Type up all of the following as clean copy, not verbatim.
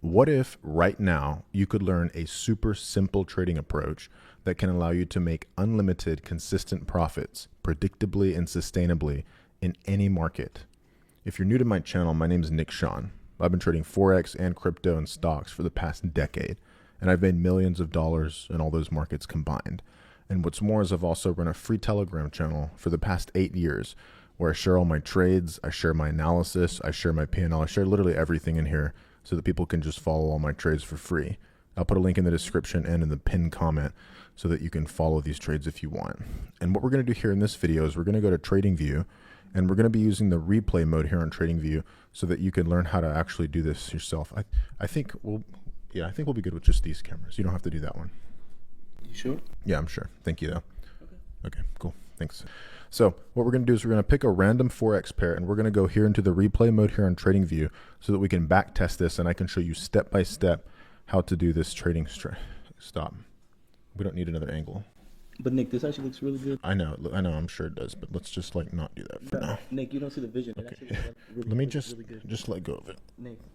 What if right now you could learn a super simple trading approach that can allow you to make unlimited, consistent profits predictably and sustainably in any market? If you're new to my channel, my name is Nick Sean. I've been trading Forex and crypto and stocks for the past decade, and I've made millions of dollars in all those markets combined. And what's more is I've also run a free Telegram channel for the past 8 years where I share all my trades, I share my analysis, I share my P&L, I share literally everything in here so that people can just follow all my trades for free. I'll put a link in the description and in the pinned comment so that you can follow these trades if you want. And what we're going to do here in this video is we're going to go to TradingView, and we're going to be using the replay mode here on TradingView so that you can learn how to actually do this yourself. I think we'll be good with just these cameras. You don't have to do that one. You sure? Yeah, I'm sure. Thank you though. Okay, cool. Thanks. So what we're going to do is we're going to pick a random Forex pair, and we're going to go here into the replay mode here on TradingView so that we can back test this, and I can show you step by step how to do this trading stop. We don't need another angle. But Nick, this actually looks really good. I know, I'm sure it does, but let's just like not do that for now. Nick, you don't see the vision. It Okay. actually looks really, Let me looks really good. just let go of it.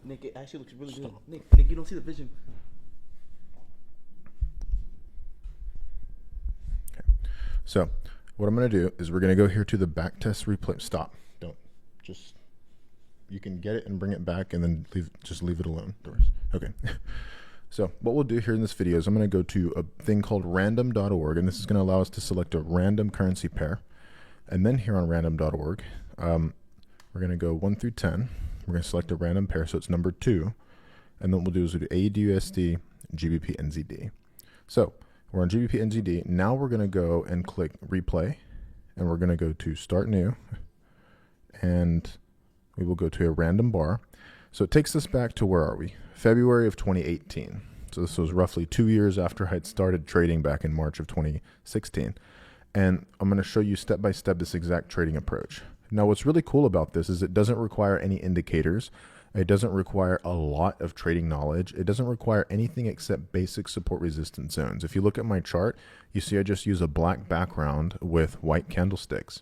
Nick, it actually looks really Stop. good. Nick, you don't see the vision. So what I'm going to do is we're going to go here to the back test replay. Stop. Don't. Just, you can get it and bring it back and then just leave it alone. Okay. So what we'll do here in this video is I'm going to go to a thing called random.org, and this is going to allow us to select a random currency pair. And then here on random.org, we're going to go 1 through 10. We're going to select a random pair, so it's number 2. And then what we'll do is we'll do AUD/USD, GBP, NZD. So we're on GBP NZD. Now we're going to go and click replay, and we're going to go to start new, and we will go to a random bar. So it takes us back to, where are we? February of 2018. So this was roughly 2 years after I'd started trading back in March of 2016. And I'm going to show you step by step this exact trading approach. Now what's really cool about this is it doesn't require any indicators. It doesn't require a lot of trading knowledge. It doesn't require anything except basic support resistance zones. If you look at my chart, you see I just use a black background with white candlesticks.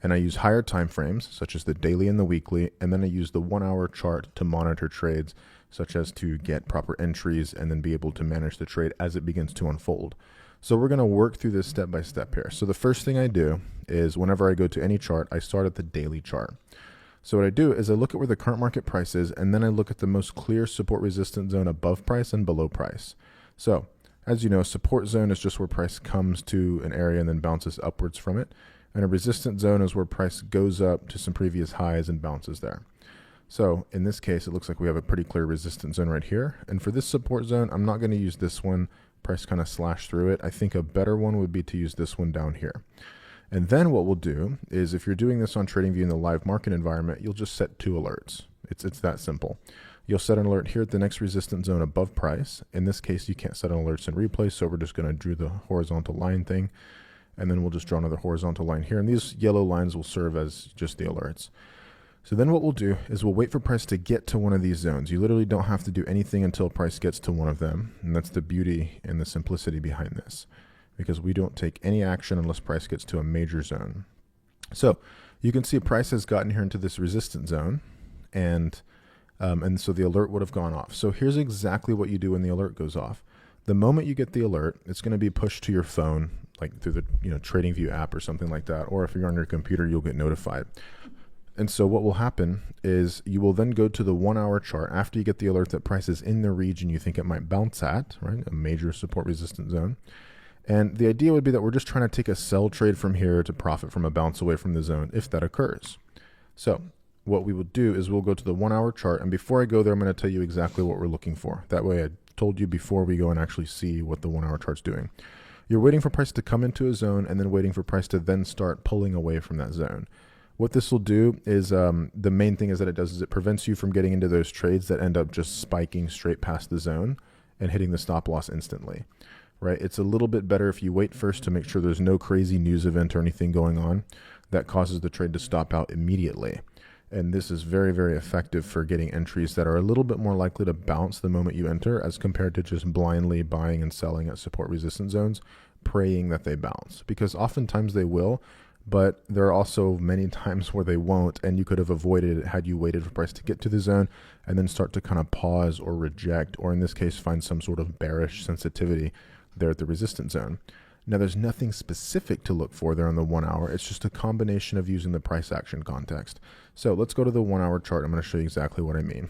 And I use higher time frames, such as the daily and the weekly, and then I use the 1 hour chart to monitor trades, such as to get proper entries and then be able to manage the trade as it begins to unfold. So we're going to work through this step by step here. So the first thing I do is whenever I go to any chart, I start at the daily chart. So what I do is I look at where the current market price is, and then I look at the most clear support resistance zone above price and below price. So as you know, support zone is just where price comes to an area and then bounces upwards from it. And a resistance zone is where price goes up to some previous highs and bounces there. So in this case, it looks like we have a pretty clear resistance zone right here. And for this support zone, I'm not going to use this one. Price kind of slashed through it. I think a better one would be to use this one down here. And then what we'll do is, if you're doing this on TradingView in the live market environment, you'll just set 2 alerts. It's that simple. You'll set an alert here at the next resistance zone above price. In this case, you can't set an alerts in replay, so we're just going to do the horizontal line thing. And then we'll just draw another horizontal line here. And these yellow lines will serve as just the alerts. So then what we'll do is we'll wait for price to get to one of these zones. You literally don't have to do anything until price gets to one of them. And that's the beauty and the simplicity behind this, because we don't take any action unless price gets to a major zone. So you can see price has gotten here into this resistance zone, and so the alert would have gone off. So here's exactly what you do when the alert goes off. The moment you get the alert, it's going to be pushed to your phone, like through the TradingView app or something like that. Or if you're on your computer, you'll get notified. And so what will happen is you will then go to the 1 hour chart after you get the alert that price is in the region you think it might bounce at, right? A major support resistance zone. And the idea would be that we're just trying to take a sell trade from here to profit from a bounce away from the zone if that occurs. So what we will do is we'll go to the 1 hour chart. And before I go there, I'm going to tell you exactly what we're looking for. That way I told you before we go and actually see what the 1 hour chart's doing. You're waiting for price to come into a zone and then waiting for price to then start pulling away from that zone. What this will do is the main thing is that it does is it prevents you from getting into those trades that end up just spiking straight past the zone and hitting the stop loss instantly. Right? It's a little bit better if you wait first to make sure there's no crazy news event or anything going on that causes the trade to stop out immediately. And this is very, very effective for getting entries that are a little bit more likely to bounce the moment you enter as compared to just blindly buying and selling at support resistance zones, praying that they bounce. Because oftentimes they will, but there are also many times where they won't, and you could have avoided it had you waited for price to get to the zone and then start to kind of pause or reject, or in this case, find some sort of bearish sensitivity there at the resistance zone. Now, there's nothing specific to look for there on the 1 hour. It's just a combination of using the price action context. So let's go to the 1 hour chart. I'm going to show you exactly what I mean.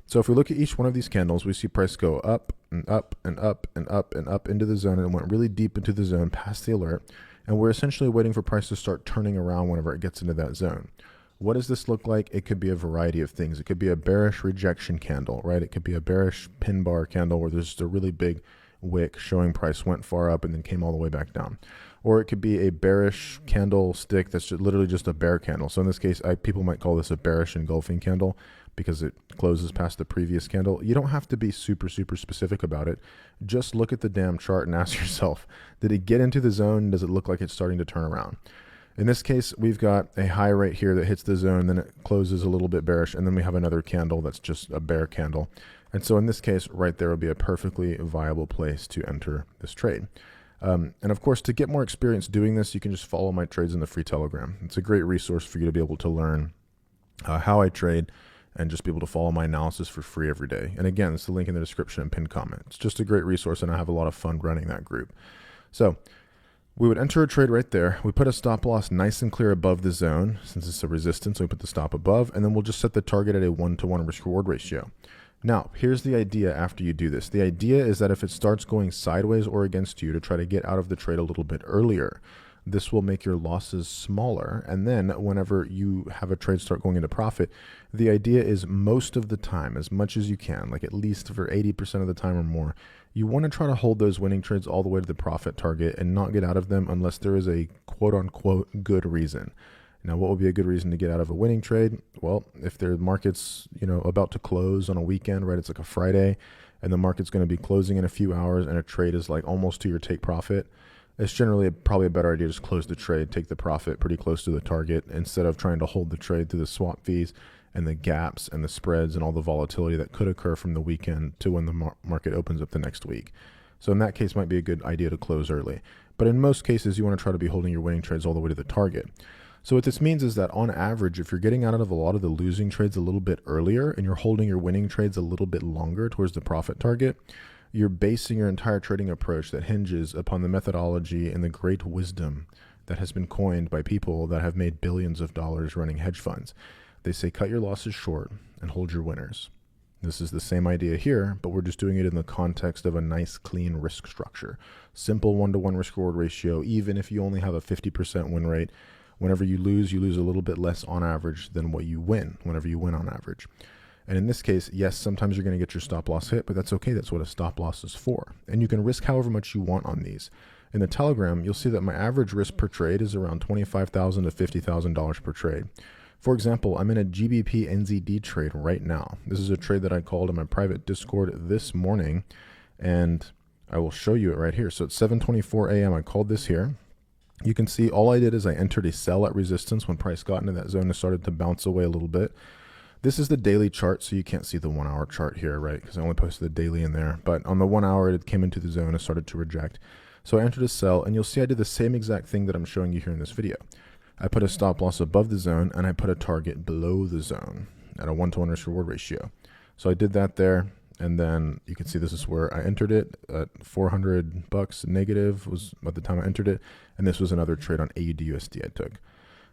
So if we look at each one of these candles, we see price go up and up and up and up and up into the zone, and it went really deep into the zone past the alert. And we're essentially waiting for price to start turning around whenever it gets into that zone. What does this look like? It could be a variety of things. It could be a bearish rejection candle, right? It could be a bearish pin bar candle where there's just a really big wick showing price went far up and then came all the way back down. Or it could be a bearish candlestick that's literally just a bear candle. So in this case, people might call this a bearish engulfing candle because it closes past the previous candle. You don't have to be super specific about it. Just look at the damn chart and ask yourself, did it get into the zone? Does it look like it's starting to turn around? In this case, we've got a high right here that hits the zone, then it closes a little bit bearish, and then we have another candle that's just a bear candle. And so in this case, right there would be a perfectly viable place to enter this trade. And of course, to get more experience doing this, you can just follow my trades in the free Telegram. It's a great resource for you to be able to learn how I trade and just be able to follow my analysis for free every day. And again, it's the link in the description and pinned comment. It's just a great resource, and I have a lot of fun running that group. So we would enter a trade right there. We put a stop loss nice and clear above the zone since it's a resistance. So we put the stop above, and then we'll just set the target at a 1-to-1 risk reward ratio. Now, here's the idea after you do this. The idea is that if it starts going sideways or against you, to try to get out of the trade a little bit earlier. This will make your losses smaller. And then whenever you have a trade start going into profit, the idea is most of the time, as much as you can, like at least for 80% of the time or more, you want to try to hold those winning trades all the way to the profit target and not get out of them unless there is a quote unquote good reason. Now, what would be a good reason to get out of a winning trade? Well, if the market's, about to close on a weekend, right? It's like a Friday and the market's going to be closing in a few hours and a trade is like almost to your take profit. It's generally probably a better idea to just close the trade, take the profit pretty close to the target instead of trying to hold the trade through the swap fees and the gaps and the spreads and all the volatility that could occur from the weekend to when the market opens up the next week. So in that case, might be a good idea to close early. But in most cases, you want to try to be holding your winning trades all the way to the target. So what this means is that on average, if you're getting out of a lot of the losing trades a little bit earlier and you're holding your winning trades a little bit longer towards the profit target, you're basing your entire trading approach that hinges upon the methodology and the great wisdom that has been coined by people that have made billions of dollars running hedge funds. They say cut your losses short and hold your winners. This is the same idea here, but we're just doing it in the context of a nice, clean risk structure. Simple 1-to-1 risk-reward ratio, even if you only have a 50% win rate. Whenever you lose a little bit less on average than what you win, whenever you win on average. And in this case, yes, sometimes you're going to get your stop loss hit, but that's okay. That's what a stop loss is for. And you can risk however much you want on these. In the Telegram, you'll see that my average risk per trade is around $25,000 to $50,000 per trade. For example, I'm in a GBP NZD trade right now. This is a trade that I called in my private Discord this morning, and I will show you it right here. So it's 7:24 a.m. I called this here. You can see all I did is I entered a sell at resistance when price got into that zone and started to bounce away a little bit. This is the daily chart, so you can't see the 1 hour chart here, right? Because I only posted the daily in there. But on the 1 hour, it came into the zone and started to reject. So I entered a sell, and you'll see I did the same exact thing that I'm showing you here in this video. I put a stop loss above the zone, and I put a target below the zone at a 1-to-1 risk reward ratio. So I did that there, and then you can see this is where I entered it at $400 negative was at the time I entered it, and this was another trade on AUD/USD I took.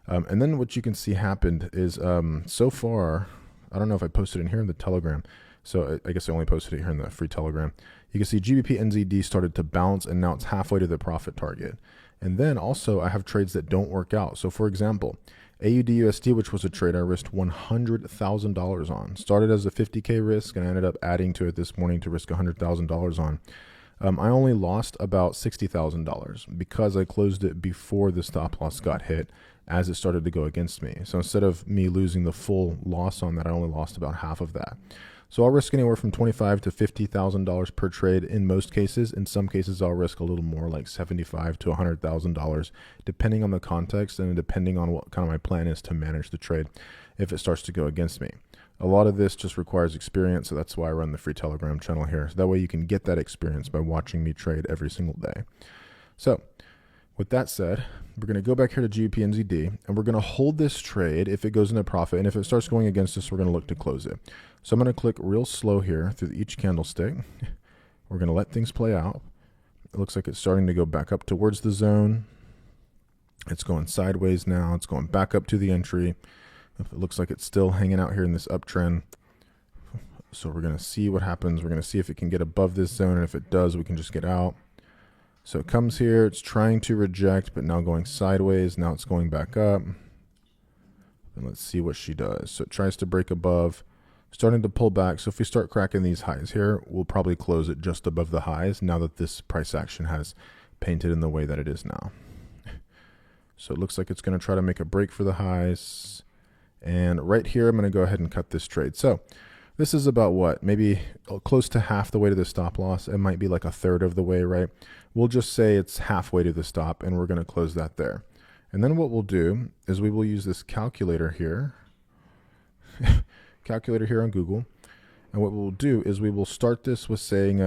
And then what you can see happened is so far, I don't know if I posted in here in the Telegram, so I guess I only posted it here in the free Telegram. You can see GBP NZD started to bounce, and now it's halfway to the profit target. And then also I have trades that don't work out. So for example, AUD/USD, which was a trade I risked $100,000 on, started as a 50K risk, and I ended up adding to it this morning to risk $100,000 on. I only lost about $60,000 because I closed it before the stop loss got hit as it started to go against me. So instead of me losing the full loss on that, I only lost about half of that. So I'll risk anywhere from $25,000 to $50,000 per trade in most cases. In some cases, I'll risk a little more, like $75,000 to $100,000, depending on the context and depending on what kind of my plan is to manage the trade if it starts to go against me. A lot of this just requires experience, so that's why I run the free Telegram channel here. So that way you can get that experience by watching me trade every single day. So with that said, we're going to go back here to GBPNZD, and we're going to hold this trade if it goes into profit. And if it starts going against us, we're going to look to close it. So I'm going to click real slow here through each candlestick. We're going to let things play out. It looks like it's starting to go back up towards the zone. It's going sideways now. It's going back up to the entry. It looks like it's still hanging out here in this uptrend. So we're going to see what happens. We're going to see if it can get above this zone, and if it does, we can just get out. So it comes here, it's trying to reject, but now going sideways. Now it's going back up. And let's see what she does. So it tries to break above, starting to pull back. So if we start cracking these highs here, we'll probably close it just above the highs now that this price action has painted in the way that it is now. So it looks like it's going to try to make a break for the highs. And right here, I'm going to go ahead and cut this trade. So this is about what? Maybe close to half the way to the stop loss. It might be like a third of the way, right? We'll just say it's halfway to the stop, and we're going to close that there. And then what we'll do is we will use this calculator here, on Google. And what we'll do is we will start this with saying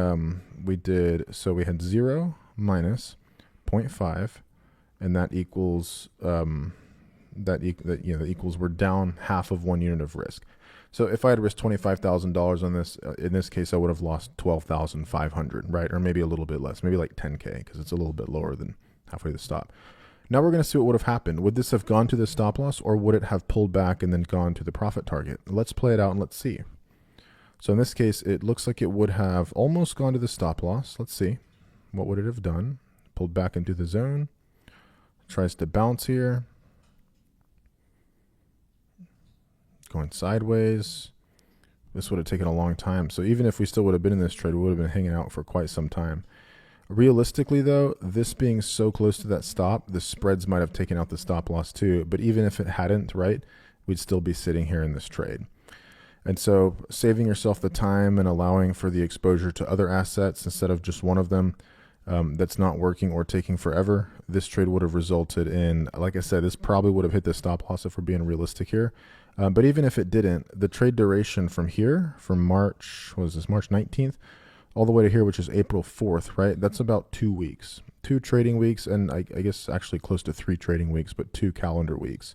we had 0 minus 0.5, and that equals that equals we're down half of 1 unit of risk. So if I had risked $25,000 on this, in this case, I would have lost 12,500, right? Or maybe a little bit less, maybe like 10K, because it's a little bit lower than halfway to the stop. Now we're going to see what would have happened. Would this have gone to the stop loss, or would it have pulled back and then gone to the profit target? Let's play it out and let's see. So in this case, it looks like it would have almost gone to the stop loss. Let's see. What would it have done? Pulled back into the zone. Tries to bounce here. Going sideways. This would have taken a long time. So even if we still would have been in this trade, we would have been hanging out for quite some time. Realistically, though, this being so close to that stop, the spreads might have taken out the stop loss too. But even if it hadn't, right, we'd still be sitting here in this trade. And so saving yourself the time and allowing for the exposure to other assets instead of just one of them that's not working or taking forever, this trade would have resulted in, like I said, this probably would have hit the stop loss if we're being realistic here. But even if it didn't, the trade duration from here, from March 19th, all the way to here, which is April 4th, right? That's about 2 weeks, 2 trading weeks, and I guess actually close to 3 trading weeks, but 2 calendar weeks.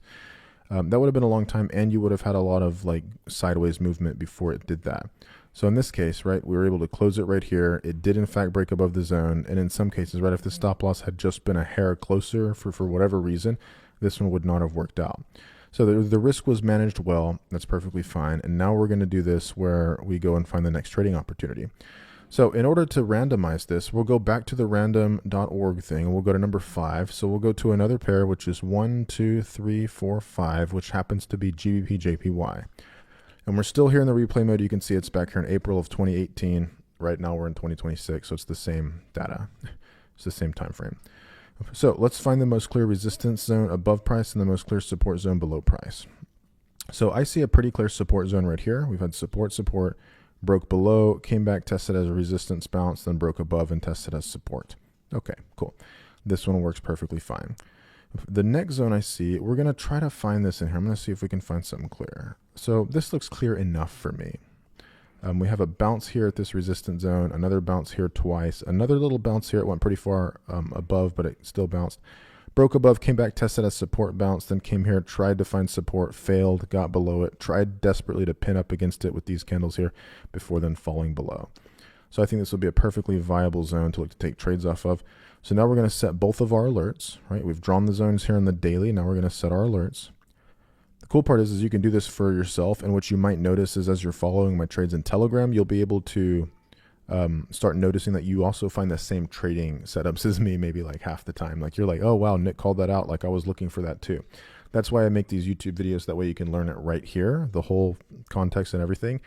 That would have been a long time, and you would have had a lot of like sideways movement before it did that. So in this case, right, we were able to close it right here. It did in fact break above the zone, and in some cases, right, if the stop loss had just been a hair closer for whatever reason, this one would not have worked out. So the risk was managed well. That's perfectly fine. And now we're going to do this where we go and find the next trading opportunity. So in order to randomize this, we'll go back to the random.org thing, and we'll go to number 5. So we'll go to another pair, which is 1, 2, 3, 4, 5, which happens to be GBP/JPY. And we're still here in the replay mode. You can see it's back here in April of 2018. Right now we're in 2026, so it's the same data. It's the same time frame. So let's find the most clear resistance zone above price and the most clear support zone below price. So I see a pretty clear support zone right here. We've had support, broke below, came back, tested as a resistance bounce, then broke above and tested as support. Okay, cool. This one works perfectly fine. The next zone I see, we're going to try to find this in here. I'm going to see if we can find something clear. So this looks clear enough for me. We have a bounce here at this resistance zone, another bounce here twice, another little bounce here. It went pretty far above, but it still bounced. Broke above, came back, tested as support, bounce, then came here, tried to find support, failed, got below it, tried desperately to pin up against it with these candles here before then falling below. So I think this will be a perfectly viable zone to look to take trades off of. So now we're going to set both of our alerts, right? We've drawn the zones here in the daily. Now we're going to set our alerts. The cool part is you can do this for yourself, and what you might notice is as you're following my trades in Telegram, you'll be able to start noticing that you also find the same trading setups as me, maybe like half the time. Like you're like, oh wow, Nick called that out. Like I was looking for that too. That's why I make these YouTube videos. That way you can learn it right here, the whole context and everything.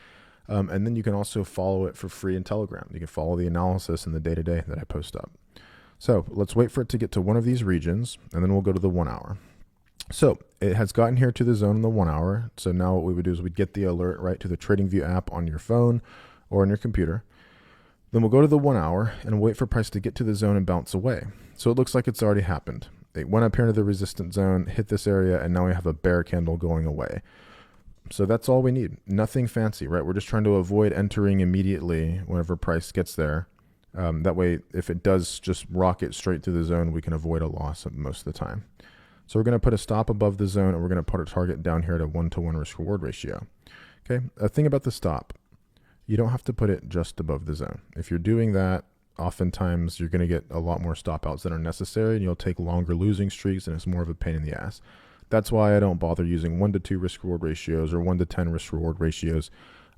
And then you can also follow it for free in Telegram. You can follow the analysis and the day-to-day that I post up. So let's wait for it to get to one of these regions, and then we'll go to the 1 hour. So it has gotten here to the zone in the 1 hour. So now what we would do is we'd get the alert right to the TradingView app on your phone or on your computer. Then we'll go to the 1 hour and wait for price to get to the zone and bounce away. So it looks like it's already happened. It went up here into the resistance zone, hit this area, and now we have a bear candle going away. So that's all we need. Nothing fancy, right? We're just trying to avoid entering immediately whenever price gets there. That way, if it does just rocket straight through the zone, we can avoid a loss most of the time. So we're going to put a stop above the zone, and we're going to put a target down here at a 1-to-1 risk-reward ratio. Okay, a thing about the stop, you don't have to put it just above the zone. If you're doing that, oftentimes you're going to get a lot more stop outs than are necessary, and you'll take longer losing streaks, and it's more of a pain in the ass. That's why I don't bother using 1-to-2 risk-reward ratios or 1-to-10 risk-reward ratios.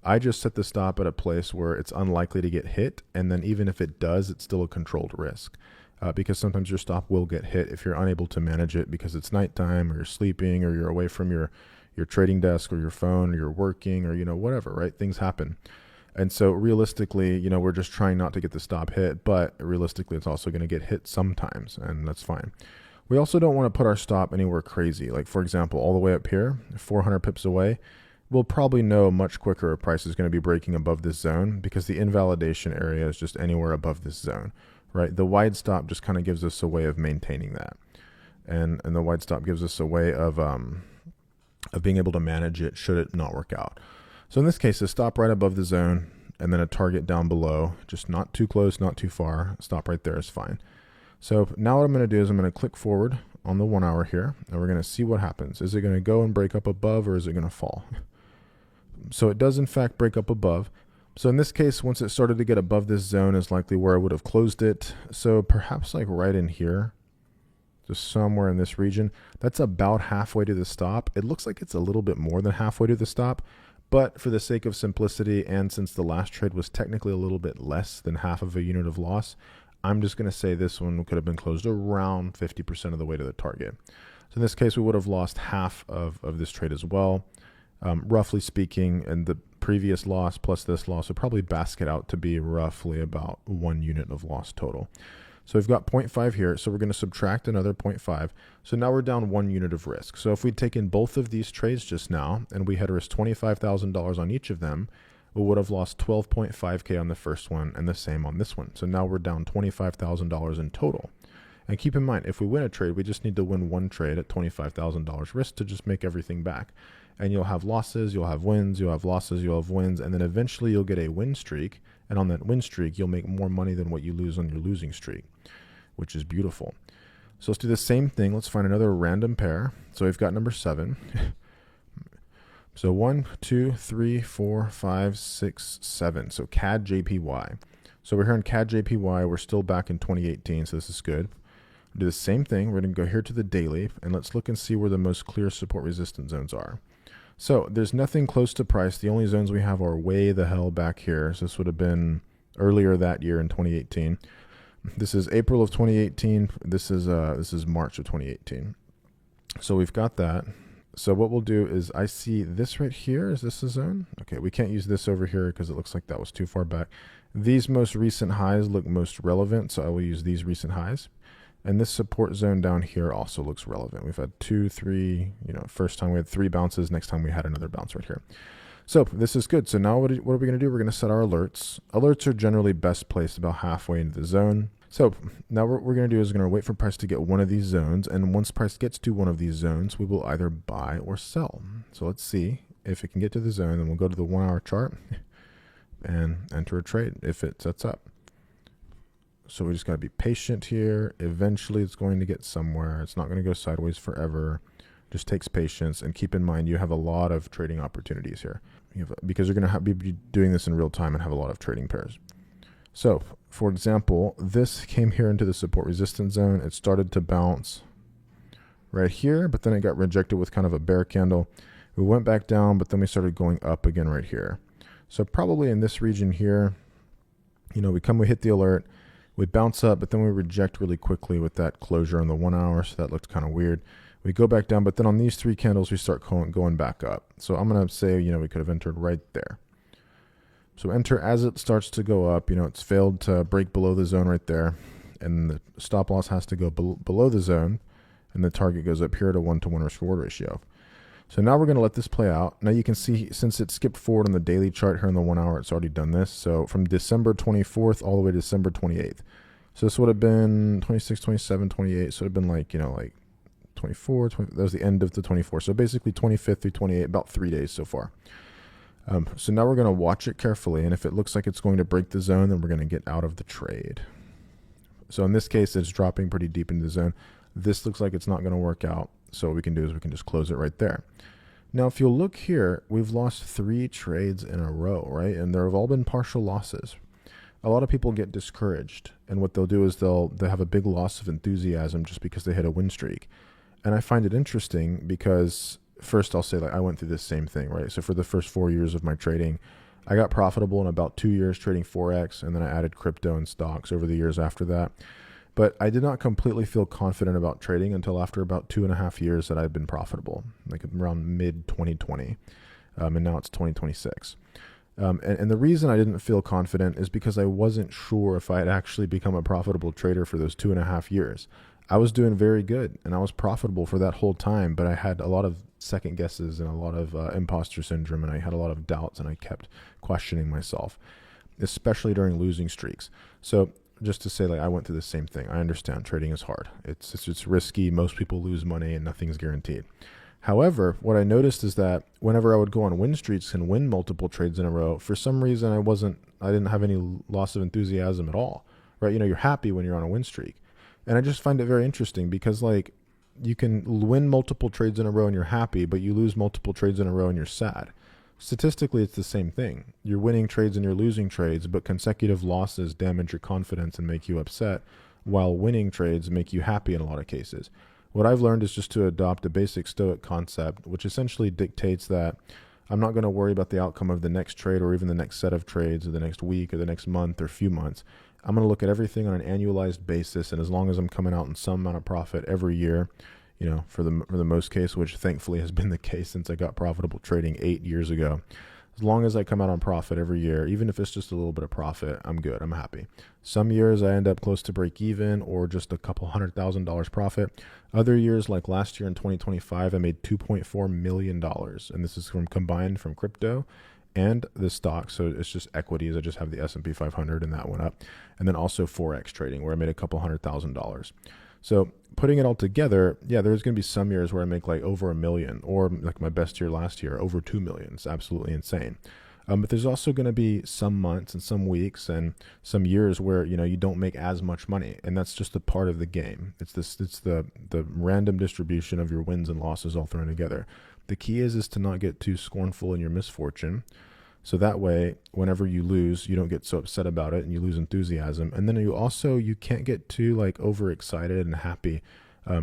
I just set the stop at a place where it's unlikely to get hit, and then even if it does, it's still a controlled risk. Because sometimes your stop will get hit if you're unable to manage it because it's nighttime or you're sleeping or you're away from your trading desk or your phone or you're working or, whatever, right? Things happen. And so realistically, we're just trying not to get the stop hit, but realistically, it's also going to get hit sometimes, and that's fine. We also don't want to put our stop anywhere crazy. Like, for example, all the way up here, 400 pips away, we'll probably know much quicker a price is going to be breaking above this zone because the invalidation area is just anywhere above this zone. Right, the wide stop just kind of gives us a way of maintaining that, and the wide stop gives us a way of being able to manage it should it not work out. So in this case, a stop right above the zone, and then a target down below, just not too close, not too far. Stop right there is fine. So now what I'm going to do is I'm going to click forward on the 1 hour here, and we're going to see what happens. Is it going to go and break up above, or is it going to fall? So it does in fact break up above. So in this case, once it started to get above this zone is likely where I would have closed it. So perhaps like right in here, just somewhere in this region, that's about halfway to the stop. It looks like it's a little bit more than halfway to the stop, but for the sake of simplicity, and since the last trade was technically a little bit less than half of a unit of loss, I'm just going to say this one could have been closed around 50% of the way to the target. So in this case, we would have lost half of this trade as well. Roughly speaking, and the previous loss plus this loss would probably basket out to be roughly about 1 unit of loss total. So we've got 0.5 here, so we're going to subtract another 0.5. So now we're down 1 unit of risk. So if we'd taken both of these trades just now, and we had risked $25,000 on each of them, we would have lost 12.5K on the first one and the same on this one. So now we're down $25,000 in total. And keep in mind, if we win a trade, we just need to win one trade at $25,000 risk to just make everything back. And you'll have losses, you'll have wins, you'll have losses, you'll have wins, and then eventually you'll get a win streak. And on that win streak, you'll make more money than what you lose on your losing streak, which is beautiful. So let's do the same thing. Let's find another random pair. So we've got number 7. So 1, 2, 3, 4, 5, 6, 7. So CAD JPY. So we're here in CAD JPY. We're still back in 2018, so this is good. We'll do the same thing. We're going to go here to the daily, and let's look and see where the most clear support resistance zones are. So there's nothing close to price. The only zones we have are way the hell back here. So this would have been earlier that year in 2018. This is April of 2018. This is March of 2018. So we've got that. So what we'll do is I see this right here. Is this a zone? Okay, we can't use this over here because it looks like that was too far back. These most recent highs look most relevant, so I will use these recent highs. And this support zone down here also looks relevant. We've had 2, 3, first time we had 3 bounces. Next time we had another bounce right here. So this is good. So now what are we going to do? We're going to set our alerts. Alerts are generally best placed about halfway into the zone. So now what we're going to do is we're going to wait for price to get one of these zones. And once price gets to one of these zones, we will either buy or sell. So let's see if it can get to the zone. Then we'll go to the 1 hour chart and enter a trade if it sets up. So we just got to be patient here. Eventually it's going to get somewhere. It's not going to go sideways forever. Just takes patience. And keep in mind, you have a lot of trading opportunities here because you're going to be doing this in real time and have a lot of trading pairs. So for example, this came here into the support resistance zone. It started to bounce right here, but then it got rejected with kind of a bear candle. We went back down, but then we started going up again right here. So probably in this region here, we hit the alert. We bounce up, but then we reject really quickly with that closure on the 1 hour. So that looked kind of weird. We go back down, but then on these 3 candles, we start going back up. So I'm going to say, we could have entered right there. So enter as it starts to go up. It's failed to break below the zone right there. And the stop loss has to go below the zone. And the target goes up here at a 1-to-1 risk reward ratio. So now we're going to let this play out. Now you can see since it skipped forward on the daily chart here in the 1 hour, it's already done this. So from December 24th all the way to December 28th. So this would have been 26, 27, 28. So it would have been like 24, 20, that was the end of the 24. So basically 25th through 28, about 3 days so far. So now we're going to watch it carefully, and if it looks like it's going to break the zone, then we're going to get out of the trade. So in this case, it's dropping pretty deep into the zone. This looks like it's not going to work out. So what we can do is we can just close it right there. Now, if you'll look here, we've lost 3 trades in a row, right? And there have all been partial losses. A lot of people get discouraged, and what they'll do is they'll have a big loss of enthusiasm just because they hit a win streak. And I find it interesting because first I'll say, like, I went through this same thing, right? So for the first 4 years of my trading, I got profitable in about 2 years trading Forex, and then I added crypto and stocks over the years after that. But I did not completely feel confident about trading until after about 2.5 years that I'd been profitable, like around mid 2020. And now it's 2026. And the reason I didn't feel confident is because I wasn't sure if I had actually become a profitable trader for those 2.5 years. I was doing very good and I was profitable for that whole time, but I had a lot of second guesses and a lot of imposter syndrome, and I had a lot of doubts, and I kept questioning myself, especially during losing streaks. So just to say, like, I went through the same thing. I understand trading is hard. It's risky. Most people lose money and nothing's guaranteed. However, what I noticed is that whenever I would go on win streaks and win multiple trades in a row, for some reason I didn't have any loss of enthusiasm at all, right? You're happy when you're on a win streak. And I just find it very interesting because, like, you can win multiple trades in a row and you're happy, but you lose multiple trades in a row and you're sad. Statistically, it's the same thing. You're winning trades and you're losing trades, but consecutive losses damage your confidence and make you upset, while winning trades make you happy in a lot of cases. What I've learned is just to adopt a basic Stoic concept, which essentially dictates that I'm not going to worry about the outcome of the next trade or even the next set of trades or the next week or the next month or few months. I'm going to look at everything on an annualized basis, and as long as I'm coming out in some amount of profit every year, for the most case, which thankfully has been the case since I got profitable trading 8 years ago, as long as I come out on profit every year, even if it's just a little bit of profit, I'm good. I'm happy. Some years I end up close to break even or just a couple $100,000 profit. Other years, like last year in 2025, I made $2.4 million. And this is combined from crypto and the stock. So it's just equities. I just have the S&P 500 and that went up. And then also Forex trading where I made a couple $100,000. So putting it all together, yeah, there's going to be some years where I make like over $1 million, or like my best year last year, over $2 million. It's absolutely insane. But there's also going to be some months and some weeks and some years where, you don't make as much money. And that's just a part of the game. It's the random distribution of your wins and losses all thrown together. The key is to not get too scornful in your misfortune. So that way, whenever you lose, you don't get so upset about it and you lose enthusiasm. And then you can't get too like overexcited and happy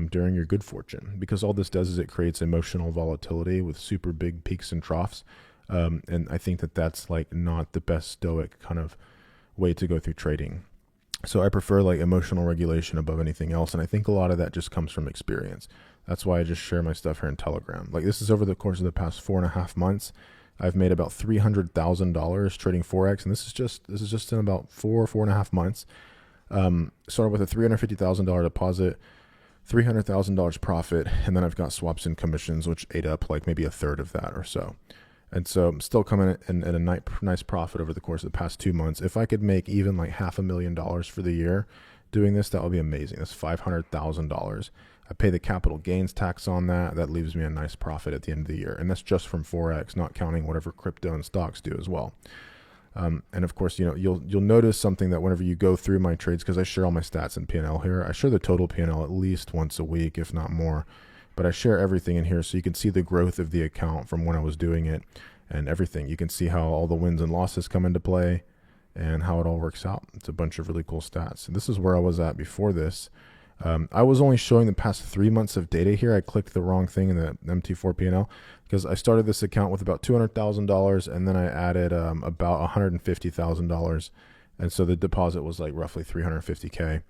during your good fortune, because all this does is it creates emotional volatility with super big peaks and troughs. And I think that's like not the best Stoic kind of way to go through trading. So I prefer like emotional regulation above anything else. And I think a lot of that just comes from experience. That's why I just share my stuff here in Telegram. Like, this is over the course of the past 4.5 months. I've made about $300,000 trading Forex. And this is just in about 4.5 months. Started with a $350,000 deposit, $300,000 profit. And then I've got swaps and commissions, which ate up like maybe a third of that or so. And so I'm still coming in at a nice profit over the course of the past 2 months. If I could make even like $500,000 for the year doing this, that would be amazing. That's $500,000. I pay the capital gains tax on that. That leaves me a nice profit at the end of the year. And that's just from Forex, not counting whatever crypto and stocks do as well. And of course, you'll notice something that whenever you go through my trades, because I share all my stats in P&L here, I share the total P&L at least once a week, if not more. But I share everything in here so you can see the growth of the account from when I was doing it and everything. You can see how all the wins and losses come into play and how it all works out. It's a bunch of really cool stats. And this is where I was at before this. I was only showing the past 3 months of data here. I clicked the wrong thing in the MT4 P&L because I started this account with about $200,000 and then I added about $150,000. And so the deposit was like roughly $350K.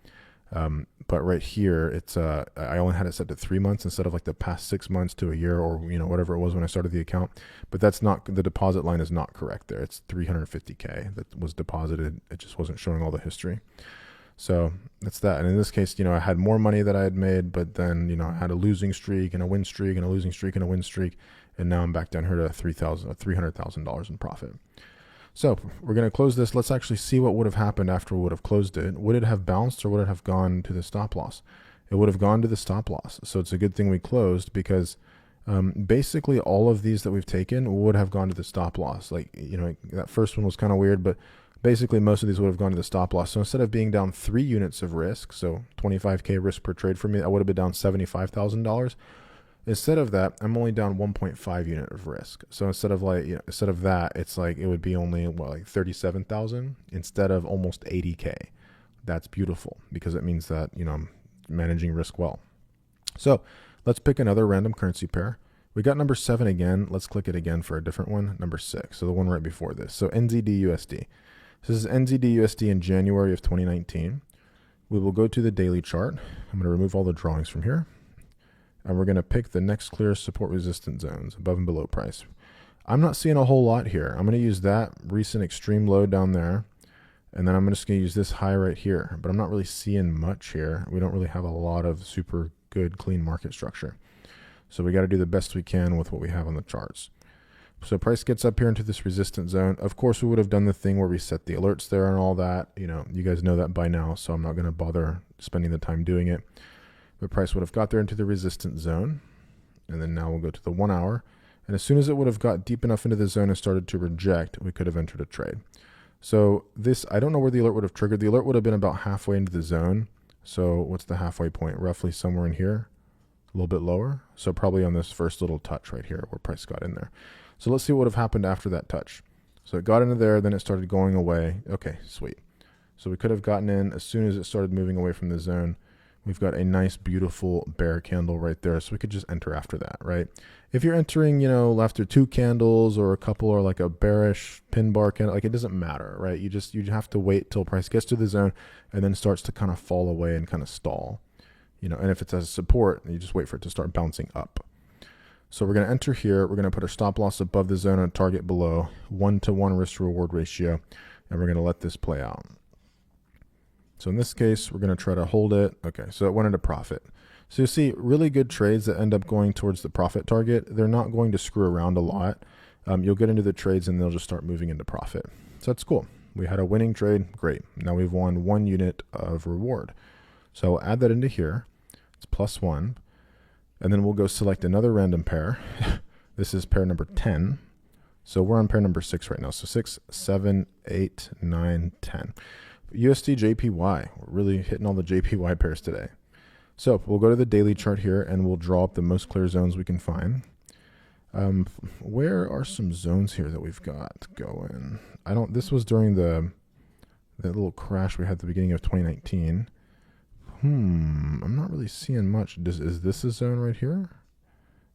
But right here, it's I only had it set to 3 months instead of like the past 6 months to a year or whatever it was when I started the account. But that's not, the deposit line is not correct there. It's $350K that was deposited. It just wasn't showing all the history. So that's that. And in this case, I had more money that I had made, but then I had a losing streak and a win streak and a losing streak and a win streak, and now I'm back down here to $300,000 in profit. So we're going to close this. Let's actually see what would have happened after we would have closed it. Would it have bounced or would it have gone to the stop loss? It would have gone to the stop loss. So it's a good thing we closed because Basically all of these that we've taken would have gone to the stop loss. Like, that first one was kind of weird, but basically most of these would have gone to the stop loss. So instead of being down 3 units of risk, so 25K risk per trade for me, I would have been down $75,000. Instead of that, I'm only down 1.5 unit of risk. So instead of that, it's like it would be only like 37,000 instead of almost 80K. That's beautiful because it means that, I'm managing risk well. So let's pick another random currency pair. We got number 7 again. Let's click it again for a different one. Number 6. So the one right before this. So NZD-USD. This is NZD-USD in January of 2019. We will go to the daily chart. I'm going to remove all the drawings from here. And we're going to pick the next clearest support resistance zones above and below price. I'm not seeing a whole lot here. I'm going to use that recent extreme low down there. And then I'm just going to use this high right here. But I'm not really seeing much here. We don't really have a lot of super good clean market structure. So we got to do the best we can with what we have on the charts. So price gets up here into this resistance zone. Of course, we would have done the thing where we set the alerts there and all that. You guys know that by now, so I'm not going to bother spending the time doing it. The price would have got there into the resistance zone. And then now we'll go to the 1 hour. And as soon as it would have got deep enough into the zone and started to reject, we could have entered a trade. So this, I don't know where the alert would have triggered. The alert would have been about halfway into the zone. So what's the halfway point? Roughly somewhere in here, a little bit lower. So probably on this first little touch right here where price got in there. So let's see what would have happened after that touch. So it got into there, then it started going away. Okay, sweet. So we could have gotten in as soon as it started moving away from the zone. We've got a nice, beautiful bear candle right there. So we could just enter after that, right? If you're entering, after 2 candles or a couple or like a bearish pin bar candle, like it doesn't matter, right? You have to wait till price gets to the zone and then starts to kind of fall away and kind of stall, and if it's as support, you just wait for it to start bouncing up. So we're going to enter here. We're going to put our stop loss above the zone and target below, 1-to-1 risk to reward ratio. And we're going to let this play out. So in this case, we're going to try to hold it. Okay, so it went into profit. So you see really good trades that end up going towards the profit target. They're not going to screw around a lot. You'll get into the trades and they'll just start moving into profit. So that's cool. We had a winning trade. Great. Now we've won 1 unit of reward. So I'll add that into here. It's +1. And then we'll go select another random pair. This is pair number 10. So we're on pair number 6 right now. So 6, 7, 8, 9, 10. USD JPY, we're really hitting all the JPY pairs today. So we'll go to the daily chart here and we'll draw up the most clear zones we can find. Where are some zones here that we've got going? This was during that little crash we had at the beginning of 2019. I'm not really seeing much. Is this a zone right here?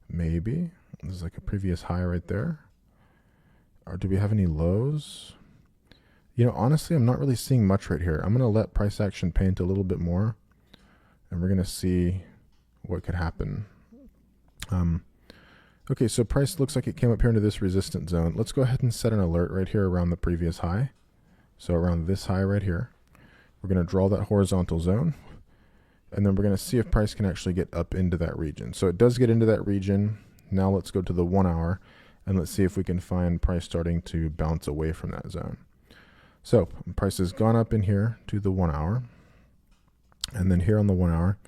Maybe. This is like a previous high right there. Or do we have any lows? Honestly, I'm not really seeing much right here. I'm going to let price action paint a little bit more. And we're going to see what could happen. Okay, so price looks like it came up here into this resistance zone. Let's go ahead and set an alert right here around the previous high. So around this high right here. We're going to draw that horizontal zone. And then we're going to see if price can actually get up into that region. So it does get into that region. Now let's go to the 1 hour. And let's see if we can find price starting to bounce away from that zone. So price has gone up in here to the 1 hour. And then here on the 1 hour,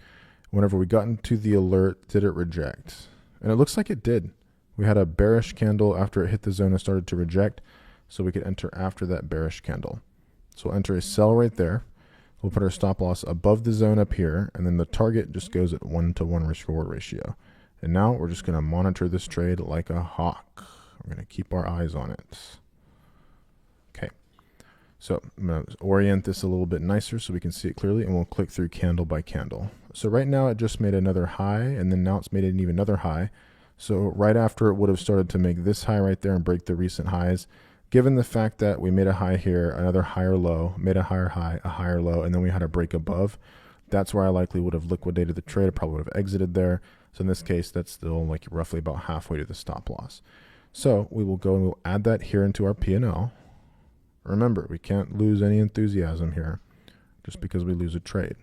whenever we got into the alert, did it reject? And it looks like it did. We had a bearish candle after it hit the zone and started to reject. So we could enter after that bearish candle. So we'll enter a sell right there. We'll put our stop loss above the zone up here. And then the target just goes at 1-to-1 risk reward ratio. And now we're just going to monitor this trade like a hawk. We're going to keep our eyes on it. Okay. So I'm going to orient this a little bit nicer so we can see it clearly, and we'll click through candle by candle. So right now it just made another high, and then now it's made an even another high. So right after it would have started to make this high right there and break the recent highs, given the fact that we made a high here, another higher low, made a higher high, a higher low, and then we had a break above, that's where I likely would have liquidated the trade. I probably would have exited there. So in this case, that's still like roughly about halfway to the stop loss. So we will go and we'll add that here into our P&L. Remember, we can't lose any enthusiasm here just because we lose a trade.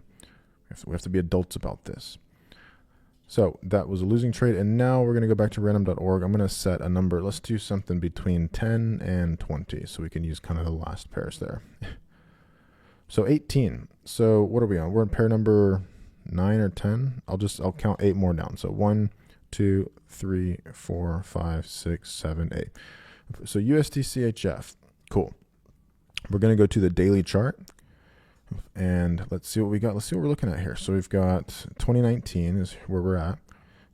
We have to be adults about this. So that was a losing trade. And now we're going to go back to random.org. I'm going to set a number. Let's do something between 10 and 20 so we can use kind of the last pairs there. So 18. So what are we on? We're in pair number 9 or 10. I'll count 8 more down. So 1, 2, 3, 4, 5, 6, 7, 8. So USD CHF, cool. We're going to go to the daily chart and let's see what we got. Let's see what we're looking at here. So we've got 2019 is where we're at.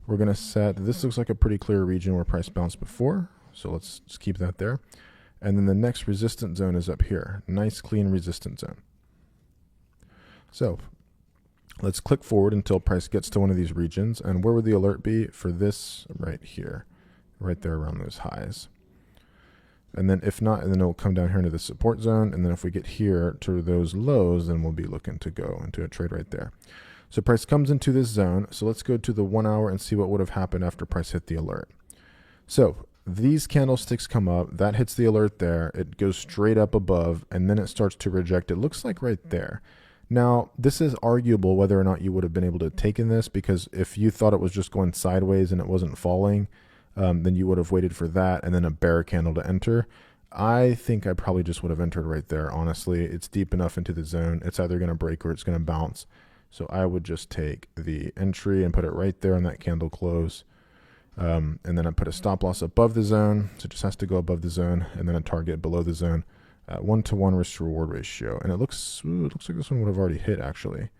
We're going to set, this looks like a pretty clear region where price bounced before. So let's just keep that there. And then the next resistance zone is up here. Nice clean resistance zone. So let's click forward until price gets to one of these regions. And where would the alert be for this right here, right there around those highs? And then if not, then it'll come down here into the support zone. And then if we get here to those lows, then we'll be looking to go into a trade right there. So price comes into this zone. So let's go to the 1 hour and see what would have happened after price hit the alert. So these candlesticks come up, that hits the alert there. It goes straight up above and then it starts to reject. It looks like right there. Now, this is arguable whether or not you would have been able to take in this, because if you thought it was just going sideways and it wasn't falling, then you would have waited for that and then a bear candle to enter. I think I probably just would have entered right there. Honestly, it's deep enough into the zone. It's either going to break or it's going to bounce. So I would just take the entry and put it right there on that candle close. And then I put a stop loss above the zone. So it just has to go above the zone, and then a target below the zone. 1-to-1 risk to reward ratio. And it looks like this one would have already hit actually.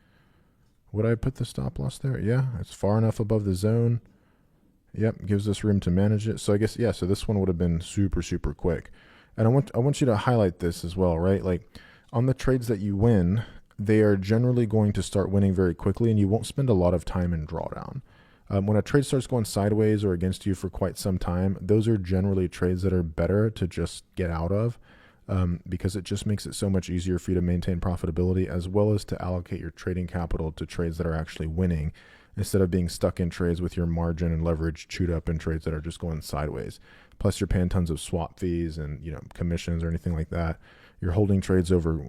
Would I put the stop loss there? Yeah, it's far enough above the zone. Yep, gives us room to manage it. So I guess, yeah, so this one would have been super, super quick. And I want you to highlight this as well, right? Like on the trades that you win, they are generally going to start winning very quickly, and you won't spend a lot of time in drawdown. When a trade starts going sideways or against you for quite some time, those are generally trades that are better to just get out of, because it just makes it so much easier for you to maintain profitability, as well as to allocate your trading capital to trades that are actually winning, instead of being stuck in trades with your margin and leverage chewed up in trades that are just going sideways. Plus you're paying tons of swap fees and, commissions or anything like that. You're holding trades over,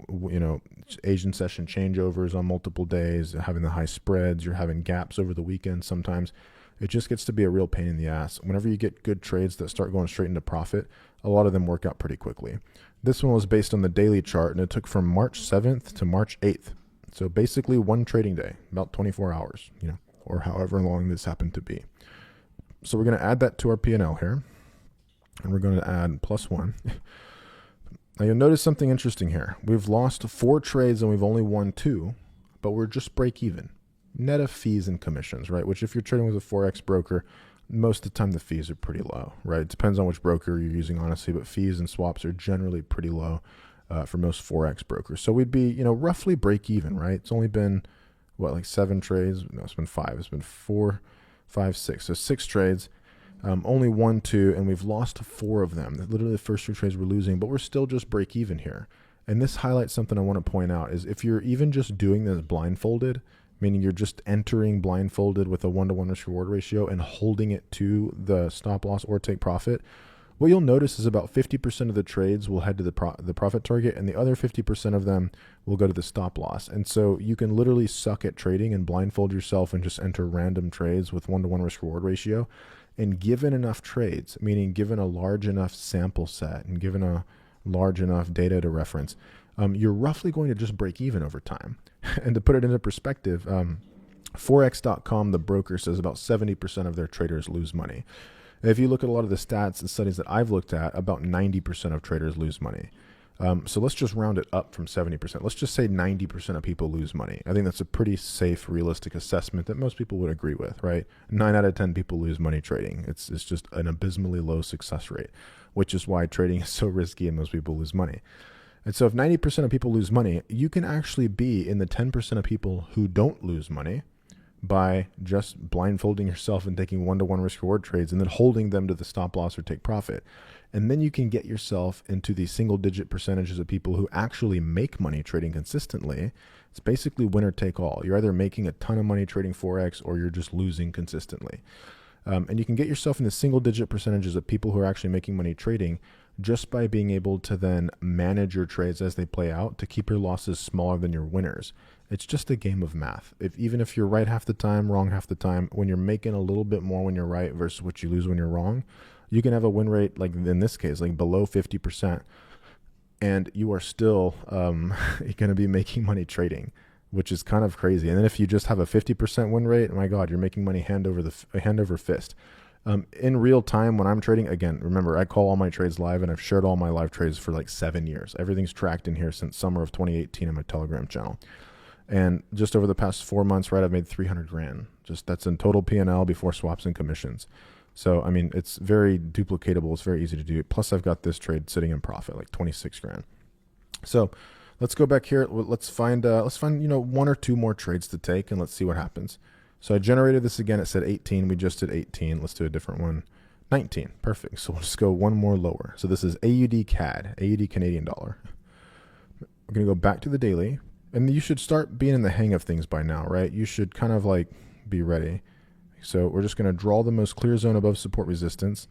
Asian session changeovers on multiple days, having the high spreads. You're having gaps over the weekend sometimes. It just gets to be a real pain in the ass. Whenever you get good trades that start going straight into profit, a lot of them work out pretty quickly. This one was based on the daily chart, and it took from March 7th to March 8th. So basically one trading day, about 24 hours, or however long this happened to be. So we're going to add that to our P&L here, and we're going to add +1. Now you'll notice something interesting here. We've lost 4 trades and we've only won 2, but we're just break even. Net of fees and commissions, right? Which if you're trading with a Forex broker, most of the time the fees are pretty low, right? It depends on which broker you're using, honestly, but fees and swaps are generally pretty low for most Forex brokers. So we'd be, roughly break even, right? It's only been, like 7 trades? No, it's been 5. It's been 4, 5, 6. So 6 trades. Only 1, 2, and we've lost 4 of them. Literally the first 2 trades we're losing, but we're still just break even here. And this highlights something I want to point out is if you're even just doing this blindfolded, meaning you're just entering blindfolded with a 1-to-1 risk reward ratio and holding it to the stop loss or take profit, what you'll notice is about 50% of the trades will head to the profit target, and the other 50% of them will go to the stop loss. And so you can literally suck at trading and blindfold yourself and just enter random trades with 1-to-1 risk reward ratio. And given enough trades, meaning given a large enough sample set and given a large enough data to reference, you're roughly going to just break even over time. And to put it into perspective, Forex.com, the broker, says about 70% of their traders lose money. If you look at a lot of the stats and studies that I've looked at, about 90% of traders lose money. So let's just round it up from 70%. Let's just say 90% of people lose money. I think that's a pretty safe, realistic assessment that most people would agree with, right? 9 out of 10 people lose money trading. It's just an abysmally low success rate, which is why trading is so risky and most people lose money. And so if 90% of people lose money, you can actually be in the 10% of people who don't lose money by just blindfolding yourself and taking 1-to-1 risk reward trades and then holding them to the stop loss or take profit. And then you can get yourself into the single digit percentages of people who actually make money trading consistently. It's basically winner take all. You're either making a ton of money trading Forex or you're just losing consistently. And you can get yourself in the single digit percentages of people who are actually making money trading just by being able to then manage your trades as they play out to keep your losses smaller than your winners. It's just a game of math. Even if you're right half the time, wrong half the time, when you're making a little bit more when you're right versus what you lose when you're wrong, you can have a win rate, like in this case, like below 50%, and you are still going to be making money trading. which is kind of crazy. And then if you just have a 50% win rate, my God, you're making money hand over fist. In real time when I'm trading, again, remember, I call all my trades live, and I've shared all my live trades for like 7 years. Everything's tracked in here since summer of 2018 in my Telegram channel. And just over the past 4 months, right, I've made 300 grand. Just that's in total P&L before swaps and commissions. So, I mean, it's very duplicatable. It's very easy to do. Plus, I've got this trade sitting in profit, like 26 grand. So let's go back here. Let's find, one or two more trades to take, and let's see what happens. So I generated this again. It said 18. We just did 18. Let's do a different one. 19. Perfect. So we'll just go one more lower. So this is AUD CAD, AUD Canadian dollar. We're going to go back to the daily. And you should start being in the hang of things by now, right? You should kind of like be ready. So we're just going to draw the most clear zone above support resistance.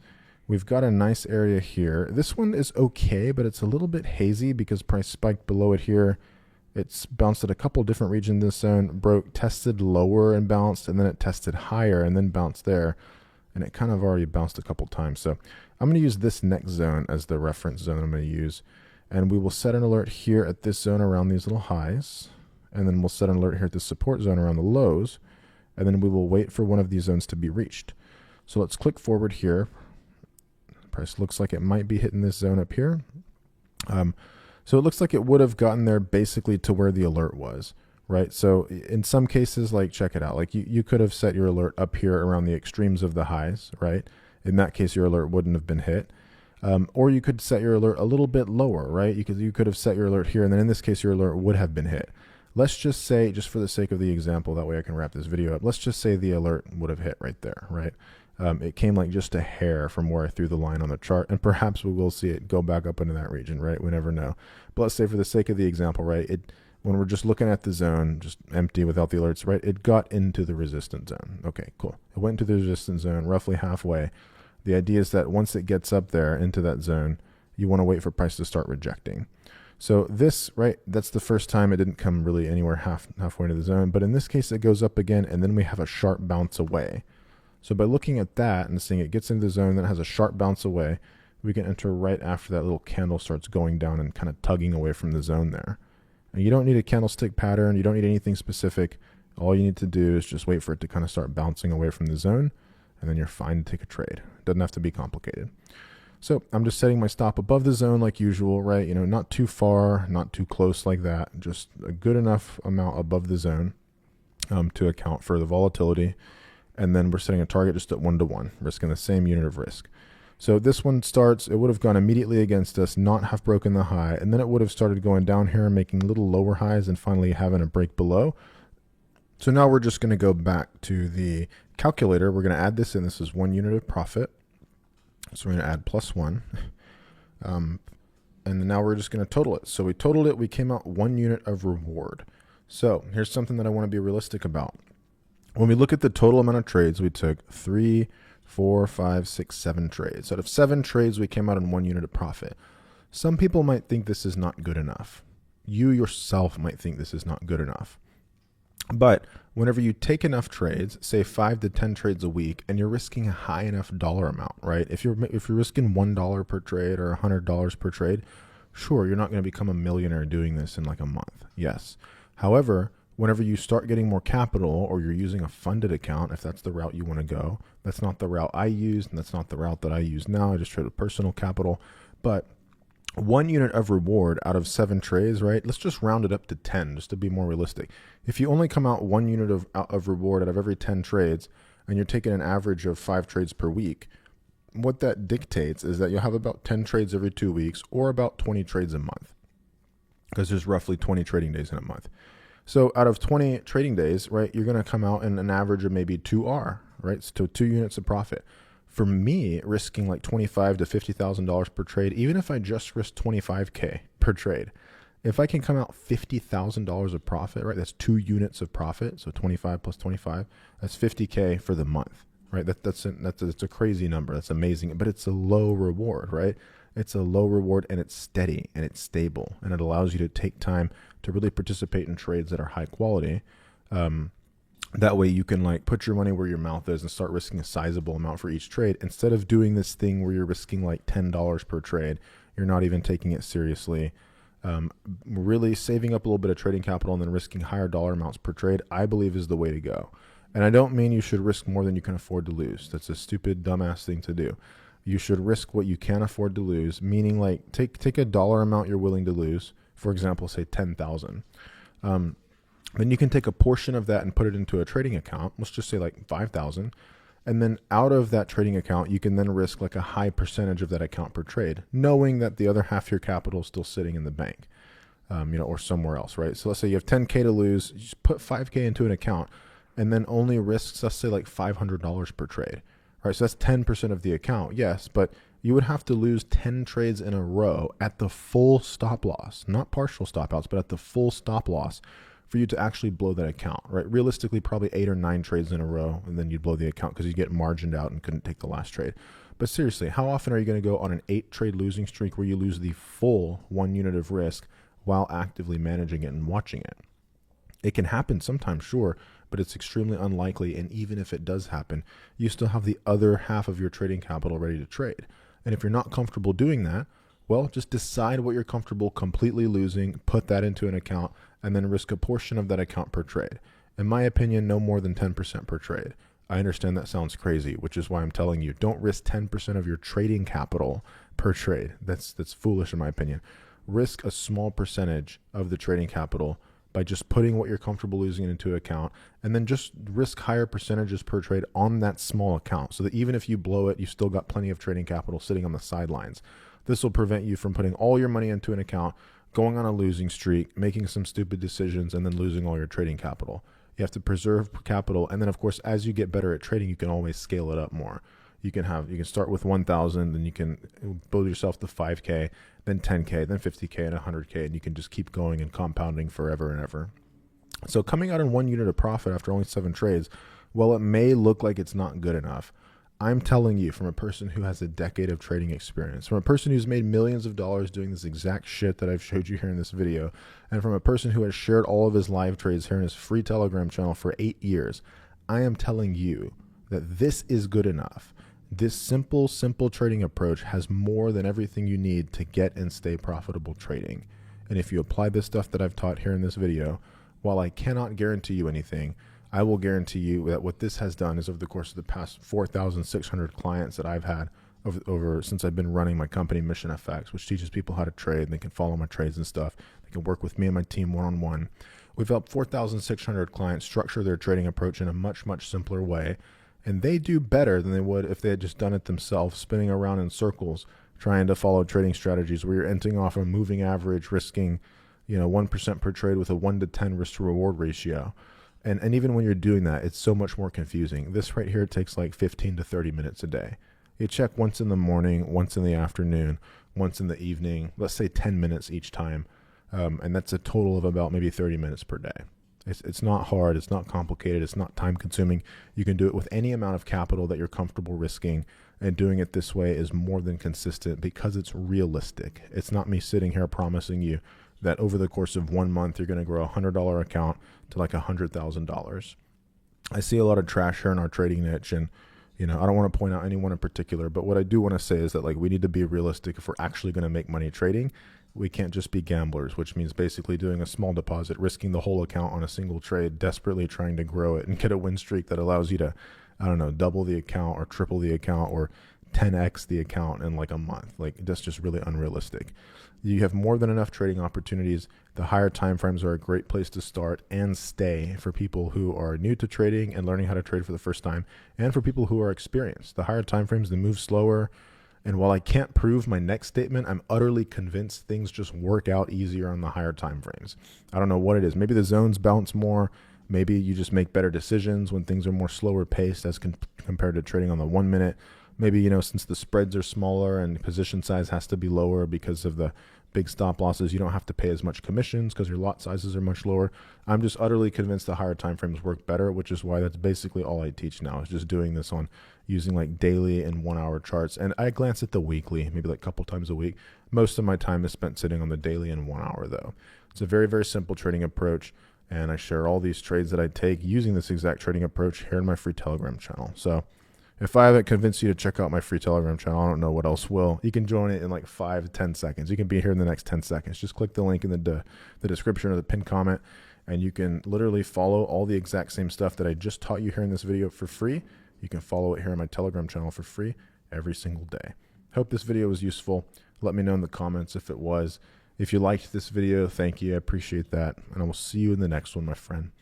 We've got a nice area here. This one is okay, but it's a little bit hazy because price spiked below it here. It's bounced at a couple different regions in this zone, tested lower and bounced, and then it tested higher and then bounced there. And it kind of already bounced a couple times. So I'm going to use this next zone as the reference zone I'm going to use. And we will set an alert here at this zone around these little highs. And then we'll set an alert here at the support zone around the lows. And then we will wait for one of these zones to be reached. So let's click forward here. Price looks like it might be hitting this zone up here. So it looks like it would have gotten there basically to where the alert was, right? So in some cases, like check it out. Like you could have set your alert up here around the extremes of the highs, right? In that case, your alert wouldn't have been hit. Or you could set your alert a little bit lower, right? You could have set your alert here, and then in this case, your alert would have been hit. Let's just say, just for the sake of the example, that way I can wrap this video up. Let's just say the alert would have hit right there, right? It came like just a hair from where I threw the line on the chart, and perhaps we will see it go back up into that region, right? We never know. But let's say for the sake of the example, right, when we're just looking at the zone, just empty without the alerts, right, it got into the resistance zone. Okay, cool. It went into the resistance zone roughly halfway. The idea is that once it gets up there into that zone, you want to wait for price to start rejecting. So this, right, that's the first time it didn't come really anywhere halfway into the zone. But in this case, it goes up again, and then we have a sharp bounce away. So by looking at that and seeing it gets into the zone, then it has a sharp bounce away, we can enter right after that little candle starts going down and kind of tugging away from the zone there. And you don't need a candlestick pattern. You don't need anything specific. All you need to do is just wait for it to kind of start bouncing away from the zone, and then you're fine to take a trade. It doesn't have to be complicated. So I'm just setting my stop above the zone like usual, right? You know, not too far, not too close like that. Just a good enough amount above the zone to account for the volatility. And then we're setting a target just at 1-to-1, risking the same unit of risk. So this one starts, it would have gone immediately against us, not have broken the high, and then it would have started going down here, making little lower highs and finally having a break below. So now we're just going to go back to the calculator. We're going to add this in. This is 1 unit of profit. So we're going to add +1. And now we're just going to total it. So we totaled it. We came out 1 unit of reward. So here's something that I want to be realistic about. When we look at the total amount of trades, we took 3, 4, 5, 6, 7 trades. Out of 7 trades, we came out on 1 unit of profit. Some people might think this is not good enough. You yourself might think this is not good enough. But whenever you take enough trades, say 5 to 10 trades a week, and you're risking a high enough dollar amount, right? If you're risking $1 per trade or $100 per trade, sure, you're not going to become a millionaire doing this in like a month. Yes. However, whenever you start getting more capital, or you're using a funded account, if that's the route you want to go, that's not the route I used, and that's not the route that I use now. I just trade with personal capital. But 1 unit of reward out of 7 trades, right? Let's just round it up to 10, just to be more realistic. If you only come out 1 unit of reward out of every 10 trades, and you're taking an average of 5 trades per week, what that dictates is that you'll have about 10 trades every 2 weeks, or about 20 trades a month, because there's roughly 20 trading days in a month. So out of 20 trading days, right, you're going to come out in an average of maybe 2R, right? So 2 units of profit. For me, risking like $25,000 to $50,000 per trade, even if I just risk $25K per trade, if I can come out $50,000 of profit, right, that's 2 units of profit. So 25 plus 25, that's $50K for the month, right? That's a crazy number. That's amazing, but it's a low reward, right? It's a low reward, and it's steady and it's stable, and it allows you to take time to really participate in trades that are high quality. That way you can like put your money where your mouth is and start risking a sizable amount for each trade, instead of doing this thing where you're risking like $10 per trade. You're not even taking it seriously. Really saving up a little bit of trading capital and then risking higher dollar amounts per trade, I believe, is the way to go. And I don't mean you should risk more than you can afford to lose. That's a stupid, dumbass thing to do. You should risk what you can afford to lose, meaning like take a dollar amount you're willing to lose. For example, say 10,000. Then you can take a portion of that and put it into a trading account. Let's just say like 5,000. And then out of that trading account, you can then risk like a high percentage of that account per trade, knowing that the other half of your capital is still sitting in the bank, or somewhere else, right? So let's say you have 10K to lose, you just put 5K into an account and then only risks, let's say like $500 per trade, right? So that's 10% of the account. Yes, but you would have to lose 10 trades in a row at the full stop loss, not partial stop outs, but at the full stop loss for you to actually blow that account, right? Realistically, probably 8 or 9 trades in a row, and then you'd blow the account because you get margined out and couldn't take the last trade. But seriously, how often are you going to go on an 8-trade losing streak where you lose the full 1 unit of risk while actively managing it and watching it? It can happen sometimes, sure, but it's extremely unlikely. And even if it does happen, you still have the other half of your trading capital ready to trade. And if you're not comfortable doing that, well, just decide what you're comfortable completely losing, put that into an account, and then risk a portion of that account per trade. In my opinion, no more than 10% per trade. I understand that sounds crazy, which is why I'm telling you, don't risk 10% of your trading capital per trade. That's foolish in my opinion. Risk a small percentage of the trading capital by just putting what you're comfortable losing into account, and then just risk higher percentages per trade on that small account so that even if you blow it, you've still got plenty of trading capital sitting on the sidelines. This will prevent you from putting all your money into an account, going on a losing streak, making some stupid decisions, and then losing all your trading capital. You have to preserve capital. And then, of course, as you get better at trading, you can always scale it up more. You can start with 1,000, then you can build yourself to 5K, then 10K, then 50K, and 100K, and you can just keep going and compounding forever and ever. So coming out in 1 unit of profit after only 7 trades, while it may look like it's not good enough, I'm telling you from a person who has a decade of trading experience, from a person who's made millions of dollars doing this exact shit that I've showed you here in this video, and from a person who has shared all of his live trades here in his free Telegram channel for 8 years, I am telling you that this is good enough. This simple trading approach has more than everything you need to get and stay profitable trading. And if you apply this stuff that I've taught here in this video, while I cannot guarantee you anything, I will guarantee you that what this has done is over the course of the past 4,600 clients that I've had over since I've been running my company Mission FX, which teaches people how to trade. They can follow my trades and stuff. They can work with me and my team one-on-one. We've helped 4,600 clients structure their trading approach in a much simpler way. And they do better than they would if they had just done it themselves, spinning around in circles, trying to follow trading strategies where you're entering off a moving average, risking 1% per trade with a 1 to 10 risk to reward ratio. And even when you're doing that, it's so much more confusing. This right here takes like 15 to 30 minutes a day. You check once in the morning, once in the afternoon, once in the evening, let's say 10 minutes each time. And that's a total of about maybe 30 minutes per day. It's not hard. It's not complicated. It's not time consuming. You can do it with any amount of capital that you're comfortable risking. And doing it this way is more than consistent because it's realistic. It's not me sitting here promising you that over the course of 1 month, you're going to grow a $100 account to like $100,000. I see a lot of trash here in our trading niche, and I don't want to point out anyone in particular, but what I do want to say is that like we need to be realistic if we're actually going to make money trading. We can't just be gamblers, which means basically doing a small deposit, risking the whole account on a single trade, desperately trying to grow it and get a win streak that allows you to, double the account or triple the account or 10x the account in like a month. Like that's just really unrealistic. You have more than enough trading opportunities. The higher time frames are a great place to start and stay for people who are new to trading and learning how to trade for the first time, and for people who are experienced. The higher time frames, they move slower. And while I can't prove my next statement, I'm utterly convinced things just work out easier on the higher time frames. I don't know what it is. Maybe the zones bounce more. Maybe you just make better decisions when things are more slower paced as compared to trading on the 1 minute. Maybe, since the spreads are smaller and position size has to be lower because of the big stop losses, you don't have to pay as much commissions because your lot sizes are much lower. I'm just utterly convinced the higher time frames work better, which is why that's basically all I teach now, is just doing this on using like daily and 1 hour charts. And I glance at the weekly, maybe like a couple times a week. Most of my time is spent sitting on the daily and 1 hour though. It's a very simple trading approach. And I share all these trades that I take using this exact trading approach here in my free Telegram channel. So If I haven't convinced you to check out my free Telegram channel, I don't know what else will. You can join it in like 5 to 10 seconds. You can be here in the next 10 seconds. Just click the link in the description or the pinned comment, and you can literally follow all the exact same stuff that I just taught you here in this video for free. You can follow it here on my Telegram channel for free every single day. Hope this video was useful. Let me know in the comments if it was. If you liked this video, thank you. I appreciate that. And I will see you in the next one, my friend.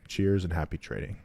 Cheers and happy trading.